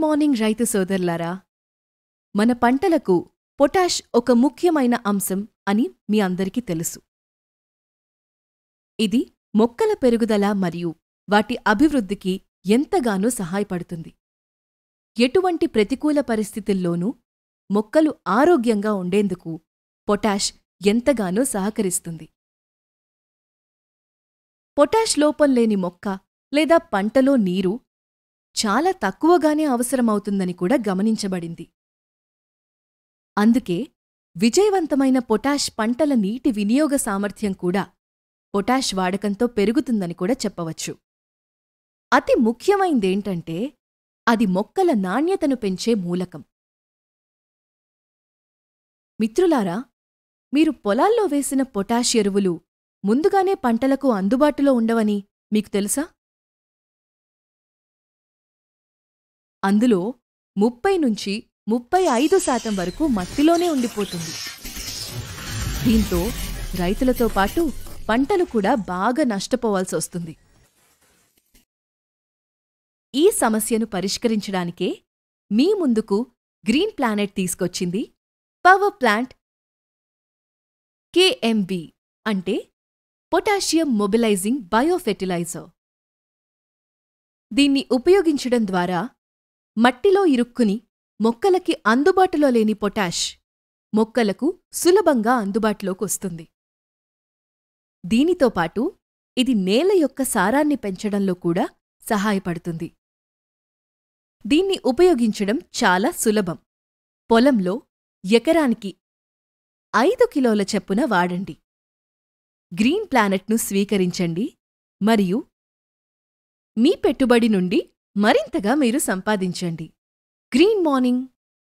Morning రైతు సోదరులారా, మన పంటలకు పొటాష్ ఒక ముఖ్యమైన అంశం అని మీ అందరికీ తెలుసు. ఇది మొక్కల పెరుగుదల మరియు వాటి అభివృద్ధికి ఎంతగానో సహాయపడుతుంది. ఎటువంటి ప్రతికూల పరిస్థితుల్లోనూ మొక్కలు ఆరోగ్యంగా ఉండేందుకు పొటాష్ ఎంతగానో సహకరిస్తుంది. పొటాష్ లోపం లేని మొక్క లేదా పంటలో నీరు చాలా తక్కువగానే అవసరమవుతుందని కూడా గమనించబడింది. అందుకే విజయవంతమైన పొటాష్ పంటల నీటి వినియోగ సామర్థ్యం కూడా పొటాష్ వాడకంతో పెరుగుతుందని కూడా చెప్పవచ్చు. అతి ముఖ్యమైందేంటంటే అది మొక్కల నాణ్యతను పెంచే మూలకం. మిత్రులారా, మీరు పొలాల్లో వేసిన పొటాష్ ఎరువులు ముందుగానే పంటలకు అందుబాటులో ఉండవని మీకు తెలుసా? అందులో 30-35% వరకు మట్టిలోనే ఉండిపోతుంది. దీంతో రైతులతో పాటు పంటలు కూడా బాగా నష్టపోవాల్సొస్తుంది. ఈ సమస్యను పరిష్కరించడానికే మీ ముందుకు గ్రీన్ ప్లానెట్ తీసుకొచ్చింది పవర్ ప్లాంట్ కేఎంబి, అంటే పొటాషియం మొబిలైజింగ్ బయోఫెర్టిలైజర్. దీన్ని ఉపయోగించడం ద్వారా మట్టిలో ఇరుక్కుని మొక్కలకి అందుబాటులో లేని పొటాష్ మొక్కలకు సులభంగా అందుబాటులోకొస్తుంది. దీనితో పాటు ఇది నేల యొక్క సారాన్ని పెంచడంలో కూడా సహాయపడుతుంది. దీన్ని ఉపయోగించడం చాలా సులభం. పొలంలో ఎకరానికి 5 కిలోల చొప్పున వాడండి. గ్రీన్ ప్లానెట్ను స్వీకరించండి మరియు మీ పెట్టుబడి నుండి మరింతగా మీరు సంపాదించండి. Green morning